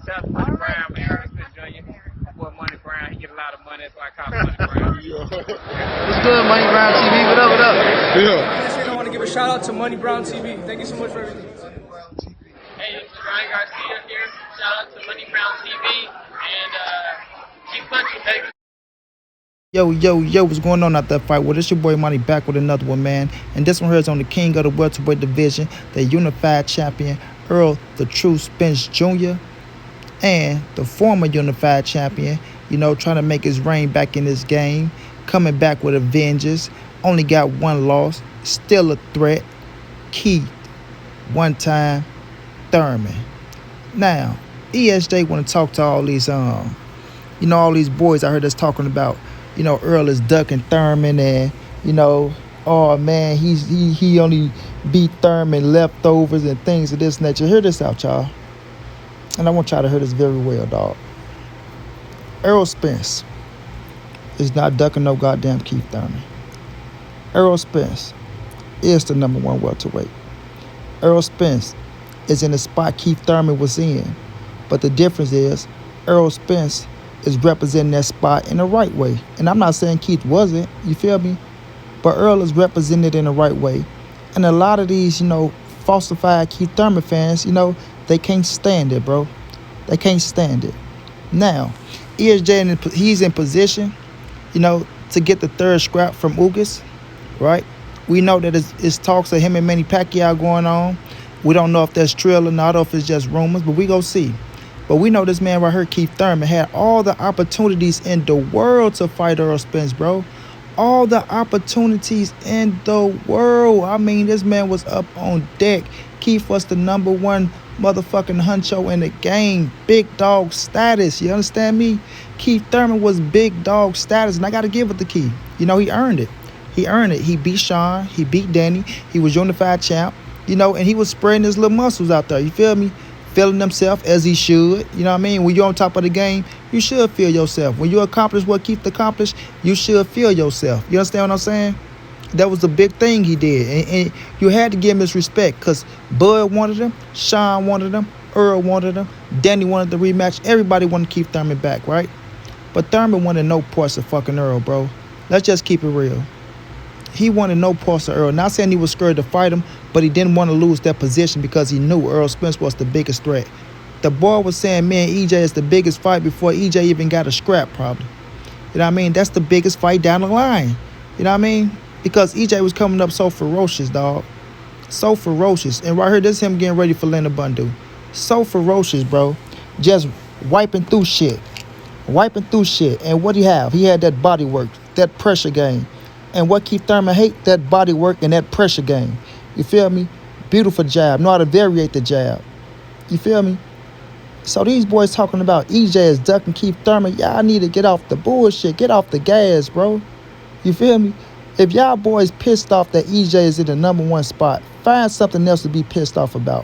Shout out to Money Brown, man. Errol Spence Jr. My boy Money Brown, he get a lot of money, that's why I call him Money Brown. What's good, Money Brown TV? What up, what up? I want to give a shout out to Money Brown TV. Thank you so much for everything. Hey, this is Ryan Garcia here. Shout out to Money Brown TV, and keep punching, baby. Yo, what's going on out that fight? Well, it's your boy Money back with another one, man. And this one here is on the king of the welterweight division, the unified champion, Earl the True Spence Jr., and the former unified champion, trying to make his reign back in this game, coming back with a vengeance, only got one loss, still a threat, Keith, one time, Thurman. Now, ESJ want to talk to all these, all these boys I heard us talking about. Earl is ducking Thurman, and oh man, he only beat Thurman leftovers and things of this nature. Hear this out, y'all, and I want y'all to hear this very well, dog. Errol Spence is not ducking no goddamn Keith Thurman. Errol Spence is the number one welterweight. Errol Spence is in the spot Keith Thurman was in, but the difference is Errol Spence is representing that spot in the right way. And I'm not saying Keith wasn't, you feel me? But Earl is represented in the right way. And a lot of these, falsified Keith Thurman fans, they can't stand it, bro. They can't stand it. Now, ESJ, he's in position, to get the third scrap from Ugas, right? We know that it's talks of him and Manny Pacquiao going on. We don't know if that's true or not, or if it's just rumors, but we go see. But we know this man right here, Keith Thurman, had all the opportunities in the world to fight Errol Spence, bro. All the opportunities in the world. I mean, this man was up on deck. Keith was the number one motherfucking huncho in the game. Big dog status. You understand me? Keith Thurman was big dog status, and I got to give it to Keith. He earned it. He earned it. He beat Sean. He beat Danny. He was unified champ, and he was spreading his little muscles out there. You feel me? Feeling himself as he should. You know what I mean? When you're on top of the game, you should feel yourself. When you accomplish what Keith accomplished, you should feel yourself. You understand what I'm saying? That was the big thing he did. And you had to give him his respect, because Bud wanted him, Sean wanted him, Earl wanted him, Danny wanted the rematch. Everybody wanted Keith Thurman back, right? But Thurman wanted no parts of fucking Earl, bro. Let's just keep it real. He wanted no parts of Earl. Not saying he was scared to fight him, but he didn't want to lose that position because he knew Errol Spence was the biggest threat. The boy was saying, man, EJ is the biggest fight before EJ even got a scrap, probably. You know what I mean? That's the biggest fight down the line. You know what I mean? Because EJ was coming up so ferocious, dog. So ferocious. And right here, this is him getting ready for Linda Bundu. So ferocious, bro. Just wiping through shit. Wiping through shit. And what he have? He had that body work, that pressure game. And what Keith Thurman hate, that body work and that pressure game. You feel me? Beautiful jab. Know how to variate the jab. You feel me? So these boys talking about EJ is ducking Keith Thurman. Y'all need to get off the bullshit. Get off the gas, bro. You feel me? If y'all boys pissed off that EJ is in the number one spot, find something else to be pissed off about.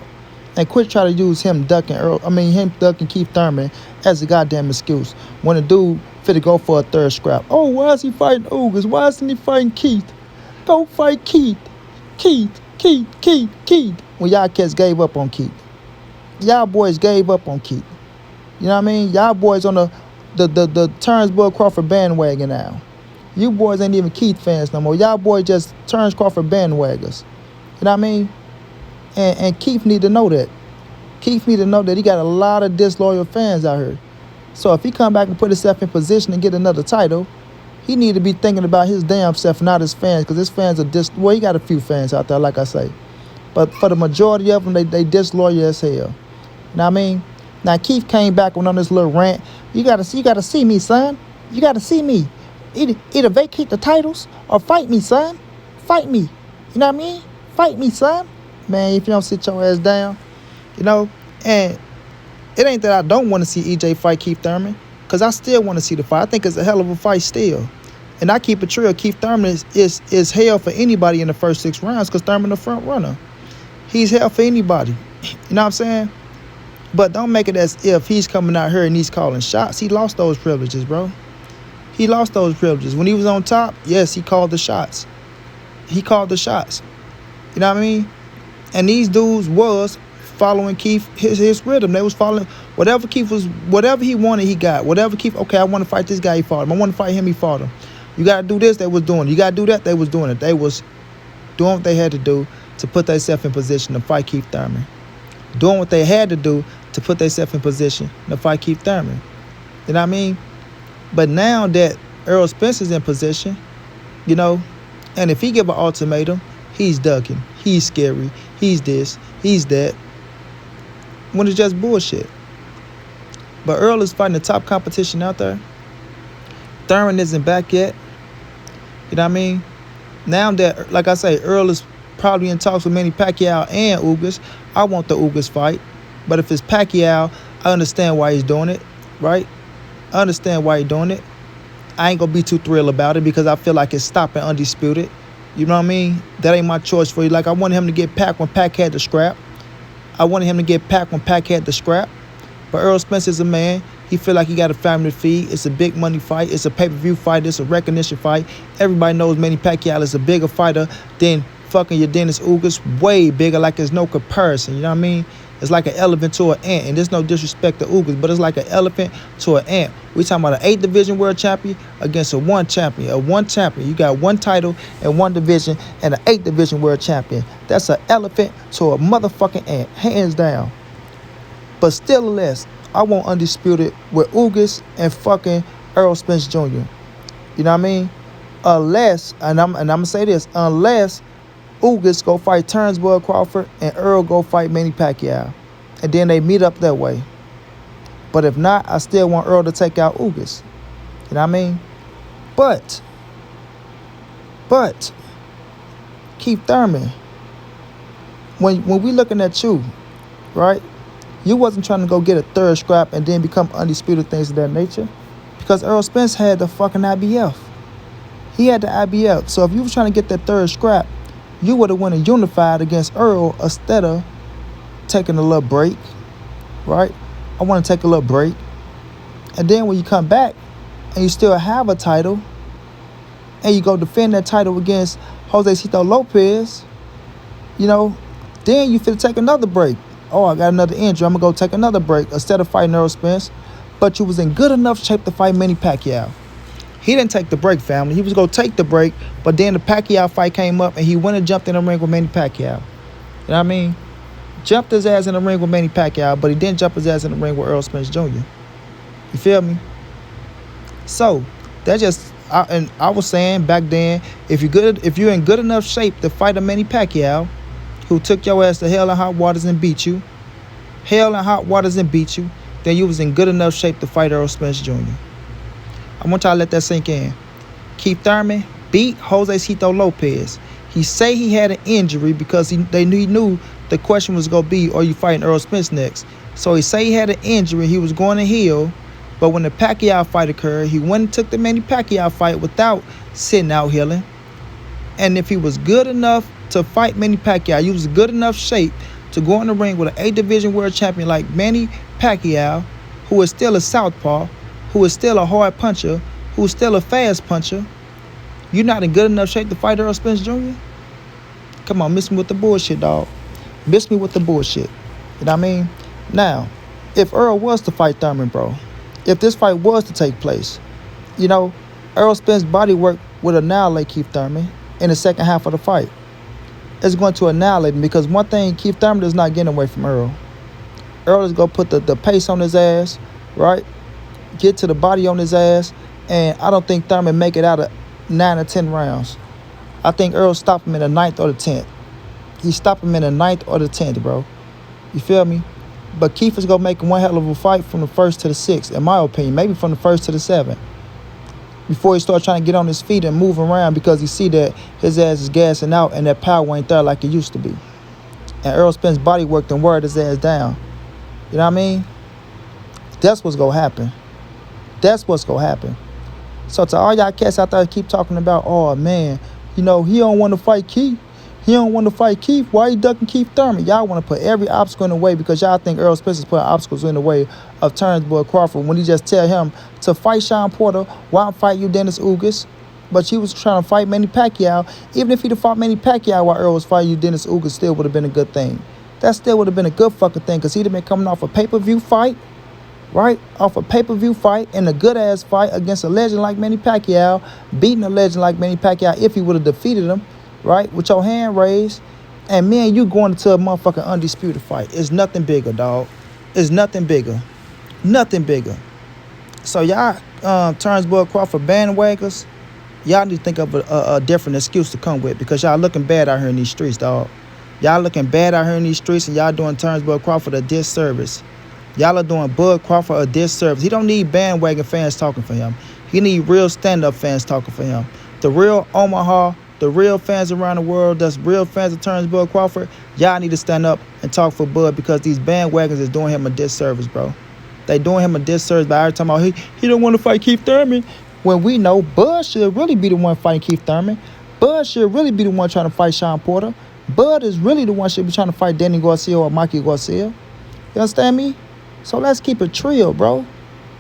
And quit trying to use him ducking Keith Thurman as a goddamn excuse. When a dude finna go for a third scrap. Oh, why is he fighting Ugas? Why isn't he fighting Keith? Go fight Keith. Keith. When y'all cats gave up on Keith. Y'all boys gave up on Keith. You know what I mean? Y'all boys on the Terrence Crawford bandwagon now. You boys ain't even Keith fans no more. Y'all boys just Terrence Crawford bandwagons. You know what I mean? And Keith need to know that. Keith need to know that he got a lot of disloyal fans out here. So if he come back and put himself in position and get another title, he need to be thinking about his damn self, not his fans, because his fans are well, he got a few fans out there, like I say. But for the majority of them, they disloyal as hell. You know what I mean? Now, Keith came back on this little rant. You gotta see me, son. You gotta see me. Either vacate the titles or fight me, son. Fight me. You know what I mean? Fight me, son. Man, if you don't sit your ass down, and it ain't that I don't want to see EJ fight Keith Thurman, because I still want to see the fight. I think it's a hell of a fight still. And I keep it real. Keith Thurman is hell for anybody in the first 6 rounds, because Thurman the front runner. He's hell for anybody. You know what I'm saying? But don't make it as if he's coming out here and he's calling shots. He lost those privileges, bro. He lost those privileges. When he was on top, yes, he called the shots. He called the shots. You know what I mean? And these dudes was following Keith his rhythm. They was following whatever he wanted, he got. Whatever Keith, okay, I want to fight this guy, he fought him. I want to fight him, he fought him. You gotta do this, they was doing it. You gotta do that, they was doing it. They was doing what they had to do to put themselves in position to fight Keith Thurman. Doing what they had to do to put themselves in position to fight Keith Thurman. You know what I mean? But now that Errol Spence is in position, you know, and if he give an ultimatum, he's ducking, he's scary, he's this, he's that, when it's just bullshit. But Earl is fighting the top competition out there. Thurman isn't back yet. You know what I mean? Now that, like I say, Earl is probably in talks with Manny Pacquiao and Ugas. I want the Ugas fight. But if it's Pacquiao, I understand why he's doing it, right? I understand why he's doing it. I ain't going to be too thrilled about it because I feel like it's stopping Undisputed. You know what I mean? That ain't my choice for you. Like, I wanted him to get Pac when Pac had the scrap. I wanted him to get Pac when Pac had the scrap. But Errol Spence is a man. He feel like he got a family to feed. It's a big money fight. It's a pay-per-view fight. It's a recognition fight. Everybody knows Manny Pacquiao is a bigger fighter than fucking your Dennis Ugas. Way bigger, like there's no comparison. You know what I mean? It's like an elephant to an ant. And there's no disrespect to Ugas, but it's like an elephant to an ant. We talking about an 8 division world champion against a 1 champion. A 1 champion. You got 1 title and 1 division and an 8 division world champion. That's an elephant to a motherfucking ant. Hands down. But still less, I want Undisputed with Ugas and fucking Errol Spence Jr. You know what I mean? Unless, and I'm gonna say this, unless Ugas go fight Turnbull Crawford and Earl go fight Manny Pacquiao, and then they meet up that way. But if not, I still want Earl to take out Ugas. You know what I mean? But Keith Thurman, when we looking at you, right? You wasn't trying to go get a 3rd scrap and then become Undisputed, things of that nature. Because Errol Spence had the fucking IBF. He had the IBF. So if you were trying to get that 3rd scrap, you would have went and unified against Earl instead of taking a little break. Right? I want to take a little break. And then when you come back and you still have a title and you go defend that title against Josecito Lopez, you know, then you finna take another break. Oh, I got another injury. I'm going to go take another break instead of fighting Errol Spence. But you was in good enough shape to fight Manny Pacquiao. He didn't take the break, family. He was going to take the break, but then the Pacquiao fight came up, and he went and jumped in the ring with Manny Pacquiao. You know what I mean? Jumped his ass in the ring with Manny Pacquiao, but he didn't jump his ass in the ring with Errol Spence Jr. You feel me? So, that just... I was saying back then, if you're in good enough shape to fight a Manny Pacquiao, who took your ass to hell and hot waters and beat you, then you was in good enough shape to fight Errol Spence Jr. I want y'all to let that sink in. Keith Thurman beat Josecito Lopez. He say he had an injury because he knew the question was going to be, are you fighting Errol Spence next? So he say he had an injury. He was going to heal. But when the Pacquiao fight occurred, he went and took the Manny Pacquiao fight without sitting out healing. And if he was good enough to fight Manny Pacquiao, he was in good enough shape to go in the ring with an 8 division world champion like Manny Pacquiao, who is still a southpaw, who is still a hard puncher, who is still a fast puncher. You're not in good enough shape to fight Errol Spence Jr.? Come on, miss me with the bullshit, dog. Miss me with the bullshit. You know what I mean? Now, if Earl was to fight Thurman, bro, if this fight was to take place, you know, Errol Spence's body work would annihilate Keith Thurman in the second half of the fight. It's going to annihilate him because one thing, Keith Thurman is not getting away from Earl. Earl is going to put the pace on his ass, right? Get to the body on his ass, and I don't think Thurman make it out of 9 or 10 rounds. I think Earl stopped him in the 9th or the 10th. He stopped him in the 9th or the 10th, bro. You feel me? But Keith is going to make one hell of a fight from the 1st to the 6th, in my opinion. Maybe from the 1st to the 7th. Before he starts trying to get on his feet and move around because he see that his ass is gassing out and that power ain't there like it used to be. And Errol Spence's body work and wore his ass down. You know what I mean? That's what's going to happen. That's what's going to happen. So to all y'all cats out there that keep talking about, oh, man, you know, he don't want to fight Keith. He don't want to fight Keith. Why he ducking Keith Thurman? Y'all want to put every obstacle in the way because y'all think Errol Spence is putting obstacles in the way of Turnbull Crawford when he just tell him to fight Sean Porter while I'm fighting you, Dennis Ugas. But you was trying to fight Manny Pacquiao. Even if he'd have fought Manny Pacquiao while Earl was fighting you, Dennis Ugas still would have been a good thing. That still would have been a good fucking thing, because he'd have been coming off a pay-per-view fight, right? Off a pay-per-view fight, and a good-ass fight against a legend like Manny Pacquiao, beating a legend like Manny Pacquiao if he would have defeated him, right? With your hand raised. And me and you going into a motherfucking undisputed fight. It's nothing bigger, dog. It's nothing bigger. Nothing bigger. So y'all, Turnbull Crawford bandwagons, y'all need to think of a different excuse to come with, because y'all looking bad out here in these streets, dog. Y'all looking bad out here in these streets, and y'all doing Turnbull Crawford a disservice. Y'all are doing Bud Crawford a disservice. He don't need bandwagon fans talking for him. He need real stand-up fans talking for him. The real Omaha, the real fans around the world, that's real fans of Turnbull Crawford, y'all need to stand up and talk for Bud, because these bandwagons is doing him a disservice, bro. They doing him a disservice by every time out he don't want to fight Keith Thurman. When we know Bud should really be the one fighting Keith Thurman. Bud should really be the one trying to fight Sean Porter. Bud is really the one should be trying to fight Danny Garcia or Mikey Garcia. You understand me? So let's keep it trill, bro.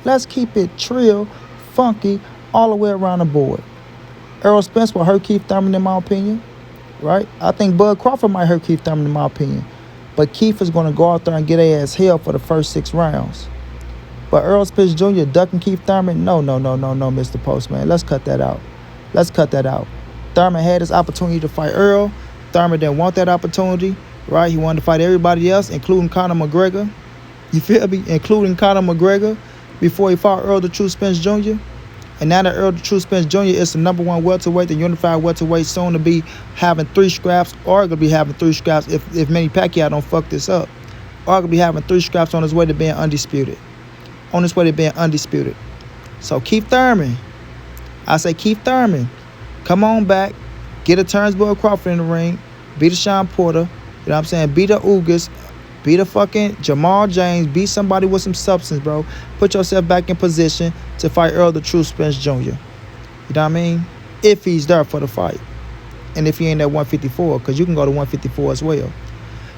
Let's keep it trill, funky, all the way around the board. Errol Spence will hurt Keith Thurman, in my opinion, right? I think Bud Crawford might hurt Keith Thurman, in my opinion. But Keith is going to go out there and get their ass hell for the first 6 rounds. But Errol Spence Jr. ducking Keith Thurman? No, Mr. Postman. Let's cut that out. Let's cut that out. Thurman had his opportunity to fight Earl. Thurman didn't want that opportunity, right? He wanted to fight everybody else, including Conor McGregor. You feel me? Including Conor McGregor, before he fought Earl the True Spence Jr. And now that Earl the True Spence Jr. is the number 1 welterweight, the unified welterweight, soon to be having 3 scraps, or going to be having 3 scraps if Manny Pacquiao don't fuck this up. Or going to be having 3 scraps on his way to being undisputed. On his way to being undisputed. So Keith Thurman, I say Keith Thurman, come on back, get a Turnbull Crawford in the ring, beat a Sean Porter, you know what I'm saying, beat a Ugas, beat a fucking Jamal James, beat somebody with some substance, bro. Put yourself back in position to fight Earl the True Spence Jr. You know what I mean? If he's there for the fight. And if he ain't at 154, because you can go to 154 as well.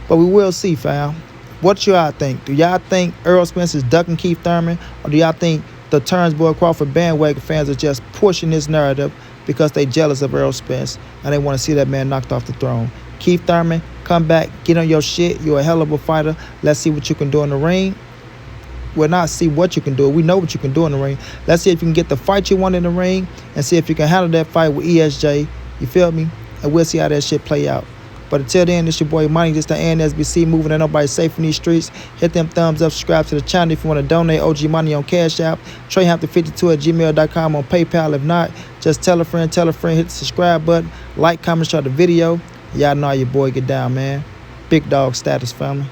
But we will see, fam. What y'all think? Do y'all think Errol Spence is ducking Keith Thurman? Or do y'all think the Turnbull Crawford bandwagon fans are just pushing this narrative because they jealous of Errol Spence and they want to see that man knocked off the throne? Keith Thurman, come back, get on your shit. You're a hell of a fighter. Let's see what you can do in the ring. We'll not see what you can do. We know what you can do in the ring. Let's see if you can get the fight you want in the ring and see if you can handle that fight with ESJ. You feel me? And we'll see how that shit play out. But until then, it's your boy Money, just the ANSBC, moving and nobody safe in these streets. Hit them thumbs up, subscribe to the channel if you want to donate OG Money on Cash App. TreyHampton52@gmail.com on PayPal. If not, just tell a friend, hit the subscribe button, like, comment, share the video. Y'all know how your boy get down, man. Big dog status, family.